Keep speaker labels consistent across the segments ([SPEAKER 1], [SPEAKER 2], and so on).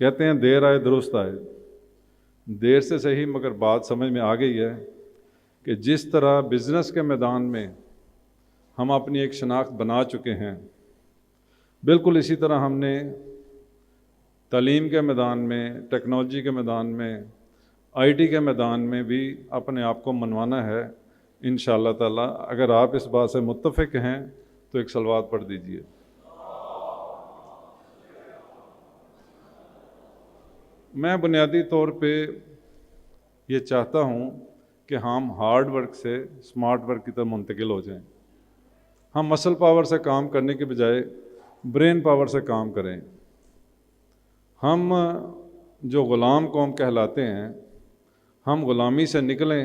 [SPEAKER 1] کہتے ہیں دیر آئے درست آئے، دیر سے صحیح مگر بات سمجھ میں آ گئی ہے کہ جس طرح بزنس کے میدان میں ہم اپنی ایک شناخت بنا چکے ہیں، بالکل اسی طرح ہم نے تعلیم کے میدان میں، ٹیکنالوجی کے میدان میں، آئی ٹی کے میدان میں بھی اپنے آپ کو منوانا ہے انشاءاللہ تعالی۔ اگر آپ اس بات سے متفق ہیں تو ایک صلوات پڑھ دیجئے۔ میں بنیادی طور پہ یہ چاہتا ہوں کہ ہم ہارڈ ورک سے اسمارٹ ورک کی طرف منتقل ہو جائیں۔ ہم مسل پاور سے کام کرنے کے بجائے برین پاور سے کام کریں۔ ہم جو غلام قوم کہلاتے ہیں، ہم غلامی سے نکلیں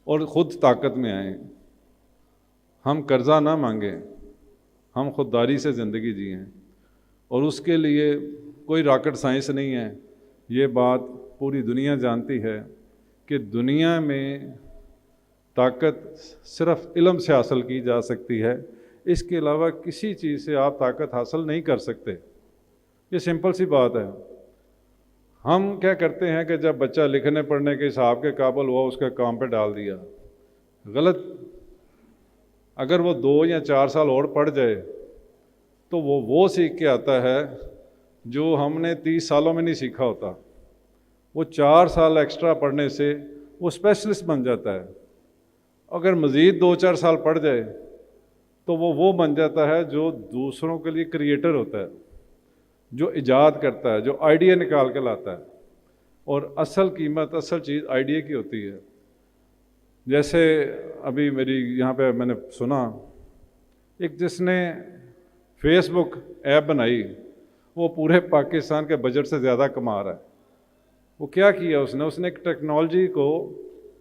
[SPEAKER 1] اور خود طاقت میں آئیں۔ ہم قرضہ نہ مانگیں، ہم خودداری سے زندگی جئیں، اور اس کے لیے کوئی راکٹ سائنس نہیں ہے۔ یہ بات پوری دنیا جانتی ہے کہ دنیا میں طاقت صرف علم سے حاصل کی جا سکتی ہے، اس کے علاوہ کسی چیز سے آپ طاقت حاصل نہیں کر سکتے۔ یہ سمپل سی بات ہے۔ ہم کیا کرتے ہیں کہ جب بچہ لکھنے پڑھنے کے حساب کے قابل ہوا، اس کے کام پہ ڈال دیا۔ غلط۔ اگر وہ 2 یا 4 سال اور پڑھ جائے تو وہ سیکھ کے آتا ہے جو ہم نے 30 سالوں میں نہیں سیکھا ہوتا۔ وہ 4 سال ایکسٹرا پڑھنے سے وہ اسپیشلسٹ بن جاتا ہے۔ اگر مزید 2-4 سال پڑھ جائے تو وہ بن جاتا ہے جو دوسروں کے لیے کریٹر ہوتا ہے، جو ایجاد کرتا ہے، جو آئیڈیا نکال کے لاتا ہے۔ اور اصل قیمت، اصل چیز آئیڈیا کی ہوتی ہے۔ جیسے ابھی میری یہاں پہ میں نے سنا ایک جس نے فیس بک ایپ بنائی، وہ پورے پاکستان کے بجٹ سے زیادہ کما رہا ہے۔ وہ کیا کیا اس نے ایک ٹیکنالوجی کو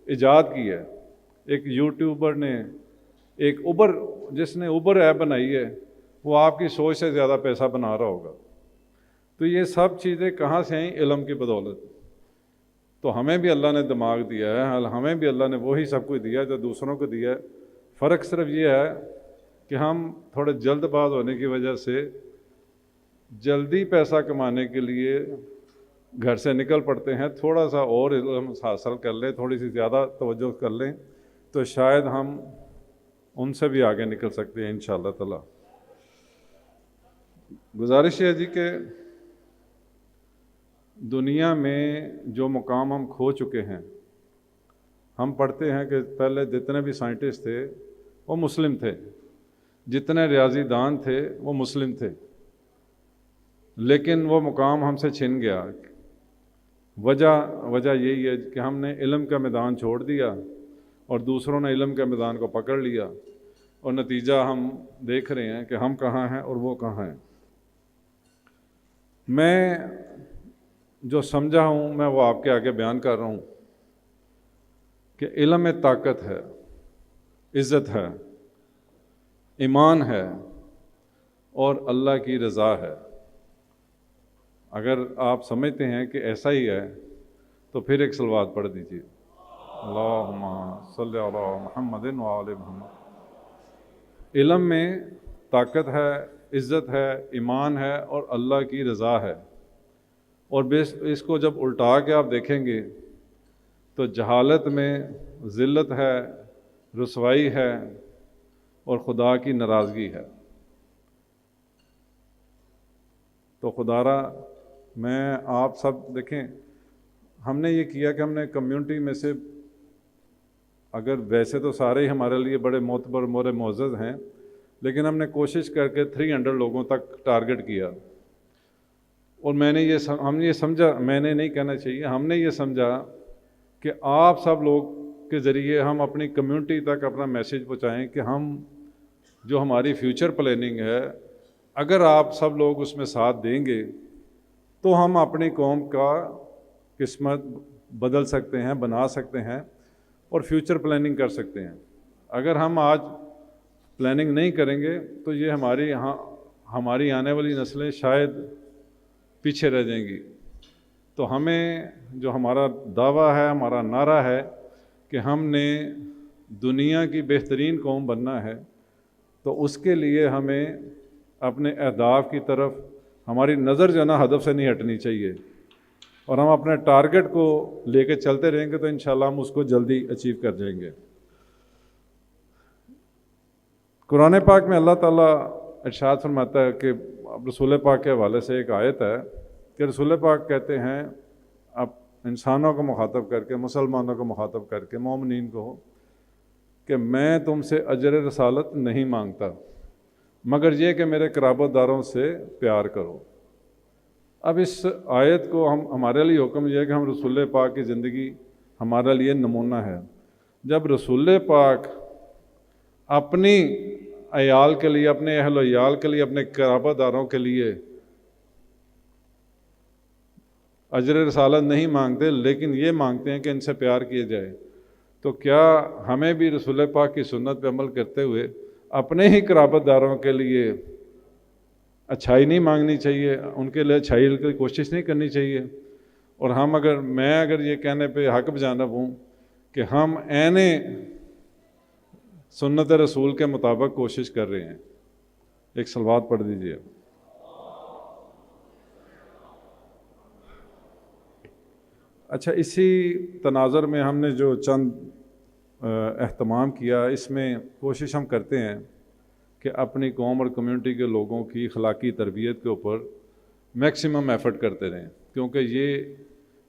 [SPEAKER 1] ایجاد کی ہے۔ ایک یوٹیوبر نے، ایک جس نے اوبر ایپ بنائی ہے، وہ آپ کی سوچ سے زیادہ پیسہ بنا رہا ہوگا۔ تو یہ سب چیزیں کہاں سے آئیں؟ علم کی بدولت۔ تو ہمیں بھی اللہ نے دماغ دیا ہے، ہمیں بھی اللہ نے وہی سب کچھ دیا جو دوسروں کو دیا ہے۔ فرق صرف یہ ہے کہ ہم تھوڑے جلد باز ہونے کی وجہ سے جلدی پیسہ کمانے کے لیے گھر سے نکل پڑتے ہیں۔ تھوڑا سا اور علم حاصل کر لیں، تھوڑی سی زیادہ توجہ کر لیں تو شاید ہم ان سے بھی آگے نکل سکتے ہیں انشاءاللہ تعالی۔ گزارش ہے جی کہ دنیا میں جو مقام ہم کھو چکے ہیں، ہم پڑھتے ہیں کہ پہلے جتنے بھی سائنٹسٹ تھے وہ مسلم تھے، جتنے ریاضی دان تھے وہ مسلم تھے، لیکن وہ مقام ہم سے چھن گیا۔ وجہ یہی ہے کہ ہم نے علم کا میدان چھوڑ دیا اور دوسروں نے علم کے میدان کو پکڑ لیا، اور نتیجہ ہم دیکھ رہے ہیں کہ ہم کہاں ہیں اور وہ کہاں ہیں۔ میں جو سمجھا ہوں میں وہ آپ کے آگے بیان کر رہا ہوں کہ علم میں طاقت ہے، عزت ہے، ایمان ہے اور اللہ کی رضا ہے۔ اگر آپ سمجھتے ہیں کہ ایسا ہی ہے تو پھر ایک صلوات پڑھ دیجیے۔ اللہم صلی علی محمد وآل محمد۔ علم میں طاقت ہے، عزت ہے، ایمان ہے اور اللہ کی رضا ہے۔ اور اس کو جب الٹا کے آپ دیکھیں گے تو جہالت میں ذلت ہے، رسوائی ہے اور خدا کی ناراضگی ہے۔ تو خدا را میں آپ سب دیکھیں، ہم نے یہ کیا کہ ہم نے کمیونٹی میں سے، اگر ویسے تو سارے ہی ہمارے لیے بڑے معتبر معزز ہیں، لیکن ہم نے کوشش کر کے 300 لوگوں تک ٹارگٹ کیا۔ اور ہم نے یہ سمجھا، میں نے نہیں کہنا چاہیے، ہم نے یہ سمجھا کہ آپ سب لوگ کے ذریعے ہم اپنی کمیونٹی تک اپنا میسیج پہنچائیں کہ ہم جو ہماری فیوچر پلاننگ ہے، اگر آپ سب لوگ اس میں ساتھ دیں گے تو ہم اپنی قوم کا قسمت بدل سکتے ہیں، بنا سکتے ہیں اور فیوچر پلاننگ کر سکتے ہیں۔ اگر ہم آج پلاننگ نہیں کریں گے تو یہ ہماری آنے والی نسلیں شاید پیچھے رہ جائیں گی۔ تو ہمیں جو ہمارا دعویٰ ہے، ہمارا نعرہ ہے کہ ہم نے دنیا کی بہترین قوم بننا ہے، تو اس کے لیے ہمیں اپنے اہداف کی طرف ہماری نظر جو ہے نا ہدف سے نہیں ہٹنی چاہیے، اور ہم اپنے ٹارگٹ کو لے کے چلتے رہیں گے تو انشاءاللہ ہم اس کو جلدی اچیو کر جائیں گے۔ قرآن پاک میں اللہ تعالیٰ ارشاد فرماتا ہے کہ رسول پاک کے حوالے سے ایک آیت ہے کہ رسول پاک کہتے ہیں اب انسانوں کو مخاطب کر کے، مسلمانوں کو مخاطب کر کے، مومنین کو، کہ میں تم سے اجر رسالت نہیں مانگتا مگر یہ کہ میرے قرابت داروں سے پیار کرو۔ اب اس آیت کو ہمارے لیے حکم یہ ہے کہ ہم رسول پاک کی زندگی ہمارے لیے نمونہ ہے۔ جب رسول پاک اپنی عیال کے لیے، اپنے اہل و عیال کے لیے، اپنے قرابت داروں کے لیے اجر رسالت نہیں مانگتے لیکن یہ مانگتے ہیں کہ ان سے پیار کیا جائے، تو کیا ہمیں بھی رسول پاک کی سنت پہ عمل کرتے ہوئے اپنے ہی قرابت داروں کے لیے اچھائی نہیں مانگنی چاہیے، ان کے لیے اچھائی کی کوشش نہیں کرنی چاہیے؟ اور میں اگر یہ کہنے پہ حق بجانب ہوں کہ ہم عین سنت رسول کے مطابق کوشش کر رہے ہیں۔ ایک صلوات پڑھ دیجیے۔ اچھا، اسی تناظر میں ہم نے جو چند اہتمام کیا، اس میں کوشش ہم کرتے ہیں کہ اپنی قوم اور کمیونٹی کے لوگوں کی اخلاقی تربیت کے اوپر میکسیمم ایفرٹ کرتے رہیں، کیونکہ یہ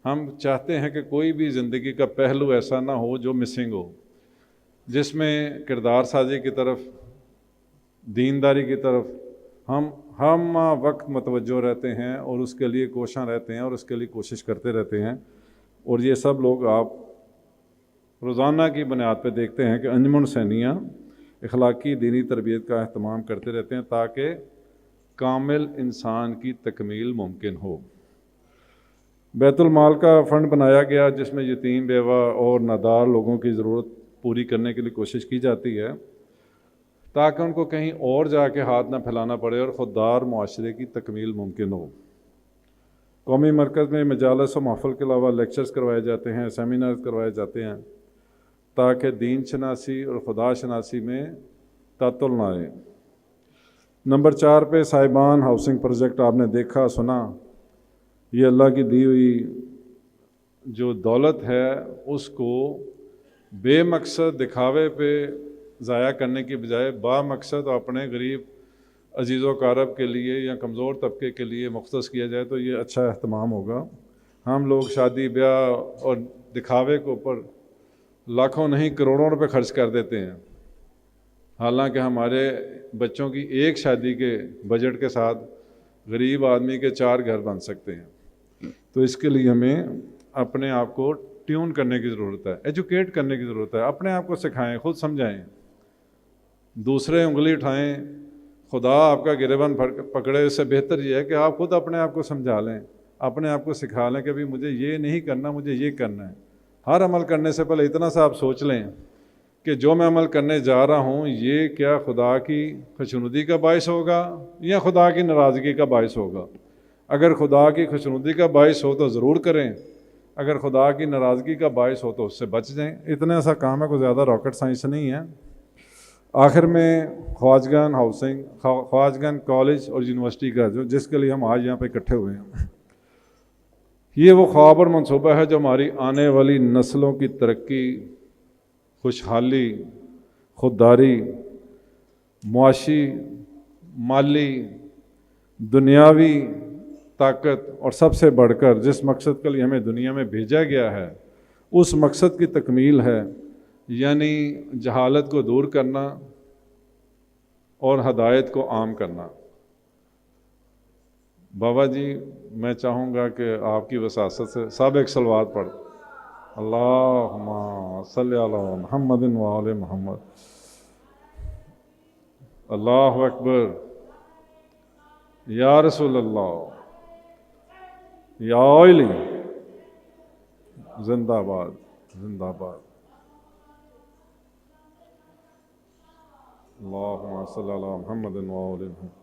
[SPEAKER 1] ہم چاہتے ہیں کہ کوئی بھی زندگی کا پہلو ایسا نہ ہو جو مسنگ ہو، جس میں کردار سازی کی طرف، دینداری کی طرف ہم وقت متوجہ رہتے ہیں اور اس کے لیے کوشاں رہتے ہیں اور اس کے لیے کوشش کرتے رہتے ہیں۔ اور یہ سب لوگ آپ روزانہ کی بنیاد پہ دیکھتے ہیں کہ انجمن حسینیہ اخلاقی دینی تربیت کا اہتمام کرتے رہتے ہیں تاکہ کامل انسان کی تکمیل ممکن ہو۔ بیت المال کا فنڈ بنایا گیا جس میں یتیم، بیوہ اور نادار لوگوں کی ضرورت پوری کرنے کے لیے کوشش کی جاتی ہے تاکہ ان کو کہیں اور جا کے ہاتھ نہ پھیلانا پڑے اور خوددار معاشرے کی تکمیل ممکن ہو۔ قومی مرکز میں مجالس و محفل کے علاوہ لیکچرز کروائے جاتے ہیں، سیمینارز کروائے جاتے ہیں تاکہ دین شناسی اور خدا شناسی میں تعطل نہ آئے۔ نمبر 4 پہ صاحبان ہاؤسنگ پروجیکٹ آپ نے دیکھا سنا۔ یہ اللہ کی دی ہوئی جو دولت ہے اس کو بے مقصد دکھاوے پہ ضائع کرنے کی بجائے با مقصد اپنے غریب عزیز و اقارب کے لیے یا کمزور طبقے کے لیے مختص کیا جائے تو یہ اچھا اہتمام ہوگا۔ ہم لوگ شادی بیاہ اور دکھاوے کے اوپر لاکھوں نہیں کروڑوں روپے خرچ کر دیتے ہیں، حالانکہ ہمارے بچوں کی ایک شادی کے بجٹ کے ساتھ غریب آدمی کے 4 گھر بن سکتے ہیں۔ تو اس کے لیے ہمیں اپنے آپ کو ٹیون کرنے کی ضرورت ہے، ایجوکیٹ کرنے کی ضرورت ہے، اپنے آپ کو سکھائیں، خود سمجھائیں، دوسرے انگلی اٹھائیں، خدا آپ کا گریبان پکڑے۔ اس سے بہتر یہ ہے کہ آپ خود اپنے آپ کو سمجھا لیں، اپنے آپ کو سکھا لیں کہ بھی مجھے یہ نہیں کرنا، مجھے یہ کرنا ہے۔ ہر عمل کرنے سے پہلے اتنا سا آپ سوچ لیں کہ جو میں عمل کرنے جا رہا ہوں یہ کیا خدا کی خوشنودی کا باعث ہوگا یا خدا کی ناراضگی کا باعث ہوگا۔ اگر خدا کی خوشنودی کا باعث ہو تو ضرور کریں، اگر خدا کی ناراضگی کا باعث ہو تو اس سے بچ جائیں۔ اتنا سا کام ہے، کوئی زیادہ راکٹ سائنس نہیں ہے۔ آخر میں خواجگان ہاؤسنگ، خواجگان کالج اور یونیورسٹی کا جس کے لیے ہم آج یہاں پہ اکٹھے ہوئے ہیں، یہ وہ خواب اور منصوبہ ہے جو ہماری آنے والی نسلوں کی ترقی، خوشحالی، خودداری، معاشی، مالی، دنیاوی طاقت اور سب سے بڑھ کر جس مقصد کے لیے ہمیں دنیا میں بھیجا گیا ہے اس مقصد کی تکمیل ہے، یعنی جہالت کو دور کرنا اور ہدایت کو عام کرنا۔ بابا جی میں چاہوں گا کہ آپ کی وساست سے سب ایک صلوات پڑھ، اللہم صلی علی محمد و آل محمد۔ اللہ اکبر، یا رسول اللہ، یا علی، زندہ باد، زندہ باد۔ اللہم صلی علی محمد و آل محمد۔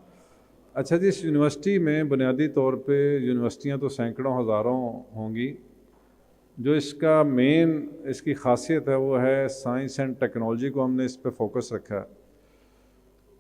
[SPEAKER 1] اچھا جی، اس یونیورسٹی میں بنیادی طور پہ یونیورسٹیاں تو سینکڑوں ہزاروں ہوں گی، جو اس کا مین اس کی خاصیت ہے وہ ہے سائنس اینڈ ٹیکنالوجی کو ہم نے اس پہ فوکس رکھا ہے،